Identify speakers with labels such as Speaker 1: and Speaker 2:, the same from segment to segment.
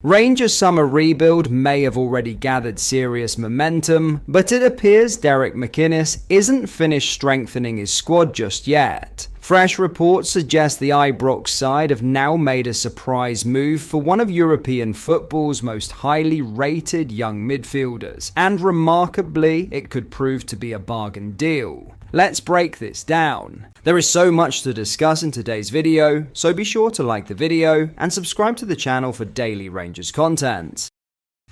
Speaker 1: Rangers' summer rebuild may have already gathered serious momentum, but it appears Derek McInnes isn't finished strengthening his squad just yet. Fresh reports suggest the Ibrox side have now made a surprise move for one of European football's most highly rated young midfielders, and remarkably, it could prove to be a bargain deal. Let's break this down. There is so much to discuss in today's video, so be sure to like the video and subscribe to the channel for daily Rangers content.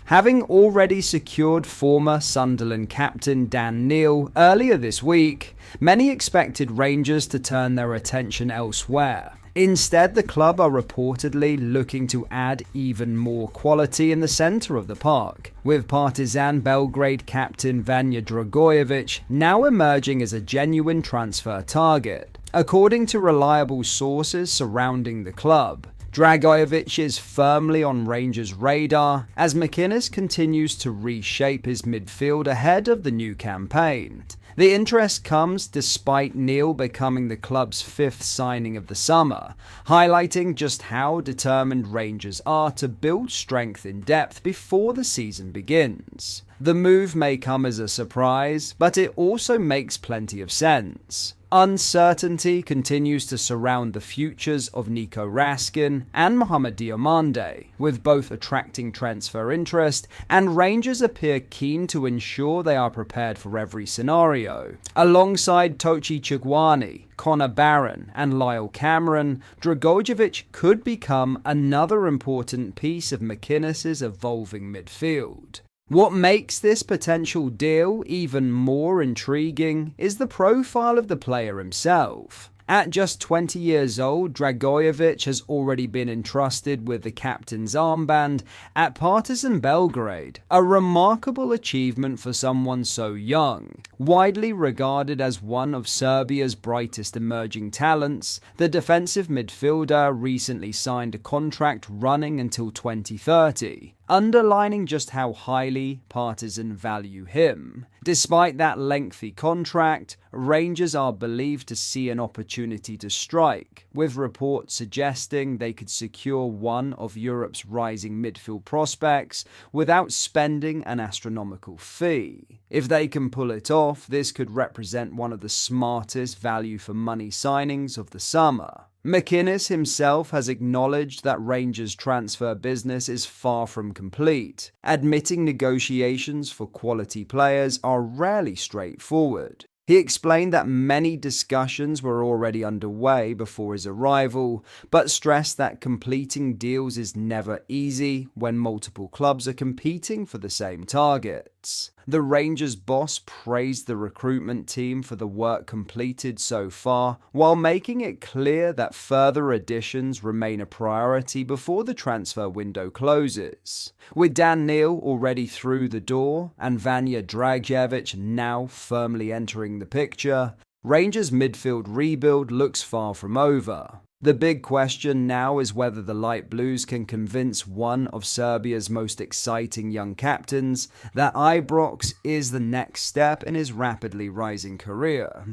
Speaker 1: Having already secured former Sunderland captain Dan Neil earlier this week, many expected Rangers to turn their attention elsewhere. Instead, the club are reportedly looking to add even more quality in the centre of the park, with Partizan Belgrade captain Vana Dragoyovic now emerging as a genuine transfer target. According to reliable sources surrounding the club, Dragoyovic is firmly on Rangers' radar as McInnes continues to reshape his midfield ahead of the new campaign. The interest comes despite Neil becoming the club's fifth signing of the summer, highlighting just how determined Rangers are to build strength in depth before the season begins. The move may come as a surprise, but it also makes plenty of sense. Uncertainty continues to surround the futures of Nico Raskin and Mohamed Diomande, with both attracting transfer interest, and Rangers appear keen to ensure they are prepared for every scenario. Alongside Tochi Chugwani, Connor Barron and Lyle Cameron, Dragoyovic could become another important piece of McInnes' evolving midfield. What makes this potential deal even more intriguing is the profile of the player himself. At just 20 years old, Dragoyovic has already been entrusted with the captain's armband at Partizan Belgrade, a remarkable achievement for someone so young. Widely regarded as one of Serbia's brightest emerging talents, the defensive midfielder recently signed a contract running until 2030. Underlining just how highly Partizan value him. Despite that lengthy contract, Rangers are believed to see an opportunity to strike, with reports suggesting they could secure one of Europe's rising midfield prospects without spending an astronomical fee. If they can pull it off, this could represent one of the smartest value for money signings of the summer. McInnes himself has acknowledged that Rangers' transfer business is far from complete, admitting negotiations for quality players are rarely straightforward. He explained that many discussions were already underway before his arrival, but stressed that completing deals is never easy when multiple clubs are competing for the same targets. The Rangers boss praised the recruitment team for the work completed so far, while making it clear that further additions remain a priority before the transfer window closes. With Dan Neil already through the door and Vana Dragoyovic now firmly entering the picture, Rangers' midfield rebuild looks far from over. The big question now is whether the Light Blues can convince one of Serbia's most exciting young captains that Ibrox is the next step in his rapidly rising career.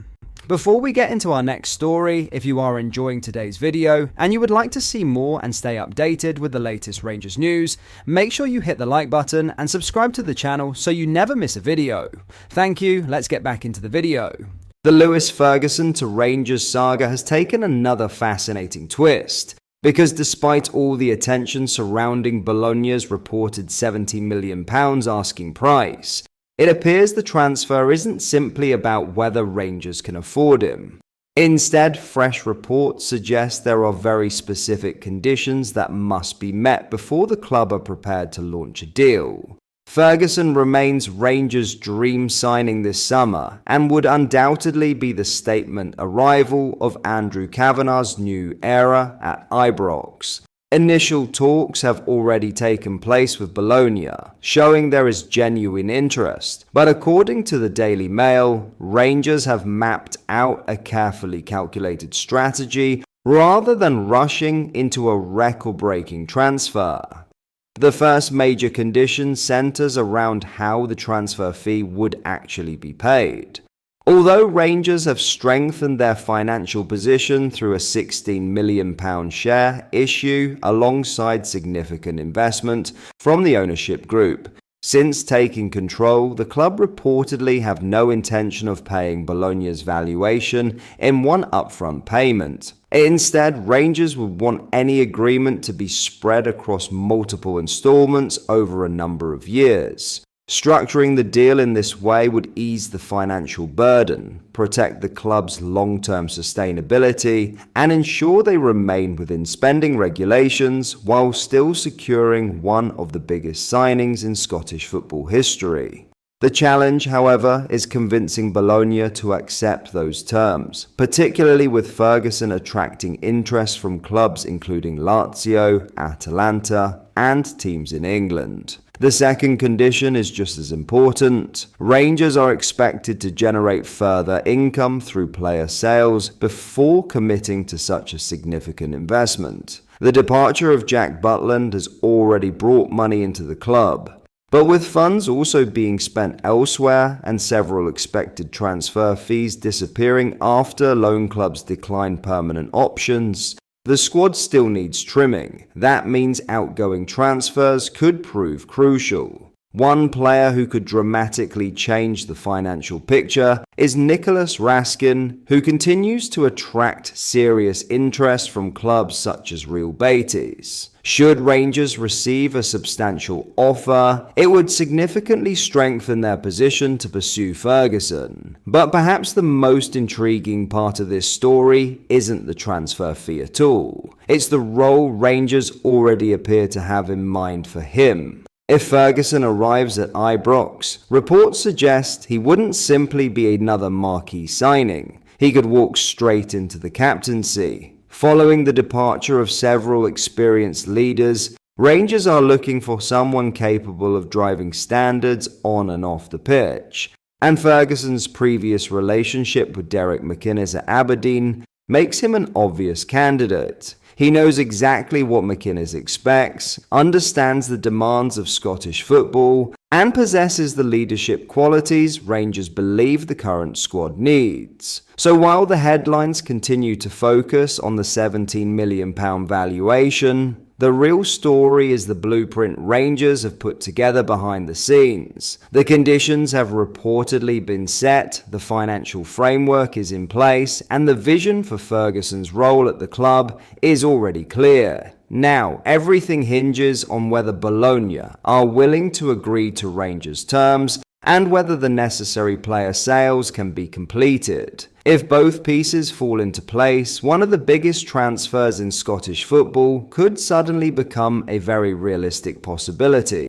Speaker 1: Before we get into our next story, if you are enjoying today's video and you would like to see more and stay updated with the latest Rangers news, make sure you hit the like button and subscribe to the channel so you never miss a video. Thank you, let's get back into the video. The Lewis Ferguson to Rangers saga has taken another fascinating twist, because despite all the attention surrounding Bologna's reported £70 million asking price, it appears the transfer isn't simply about whether Rangers can afford him. Instead, fresh reports suggest there are very specific conditions that must be met before the club are prepared to launch a deal. Ferguson remains Rangers' dream signing this summer and would undoubtedly be the statement arrival of Andrew Kavanagh's new era at Ibrox. Initial talks have already taken place with Bologna, showing there is genuine interest, but according to the Daily Mail, Rangers have mapped out a carefully calculated strategy rather than rushing into a record-breaking transfer. The first major condition centers around how the transfer fee would actually be paid. Although Rangers have strengthened their financial position through a £16 million share issue alongside significant investment from the ownership group, since taking control, the club reportedly have no intention of paying Bologna's valuation in one upfront payment. Instead, Rangers would want any agreement to be spread across multiple installments over a number of years. Structuring the deal in this way would ease the financial burden, protect the club's long-term sustainability, and ensure they remain within spending regulations while still securing one of the biggest signings in Scottish football history. The challenge, however, is convincing Bologna to accept those terms, particularly with Ferguson attracting interest from clubs including Lazio, Atalanta, and teams in England. The second condition is just as important. Rangers are expected to generate further income through player sales before committing to such a significant investment. The departure of Jack Butland has already brought money into the club. But with funds also being spent elsewhere and several expected transfer fees disappearing after loan clubs decline permanent options, the squad still needs trimming. That means outgoing transfers could prove crucial. One player who could dramatically change the financial picture is Nicholas Raskin, who continues to attract serious interest from clubs such as Real Betis. Should Rangers receive a substantial offer, it would significantly strengthen their position to pursue Ferguson. But perhaps the most intriguing part of this story isn't the transfer fee at all. It's the role Rangers already appear to have in mind for him. If Ferguson arrives at Ibrox, reports suggest he wouldn't simply be another marquee signing. He could walk straight into the captaincy. Following the departure of several experienced leaders, Rangers are looking for someone capable of driving standards on and off the pitch. And Ferguson's previous relationship with Derek McInnes at Aberdeen makes him an obvious candidate. He knows exactly what McInnes expects, understands the demands of Scottish football, and possesses the leadership qualities Rangers believe the current squad needs. So while the headlines continue to focus on the £17 million valuation, the real story is the blueprint Rangers have put together behind the scenes. The conditions have reportedly been set, the financial framework is in place, and the vision for Ferguson's role at the club is already clear. Now, everything hinges on whether Bologna are willing to agree to Rangers' terms and whether the necessary player sales can be completed. If both pieces fall into place, one of the biggest transfers in Scottish football could suddenly become a very realistic possibility.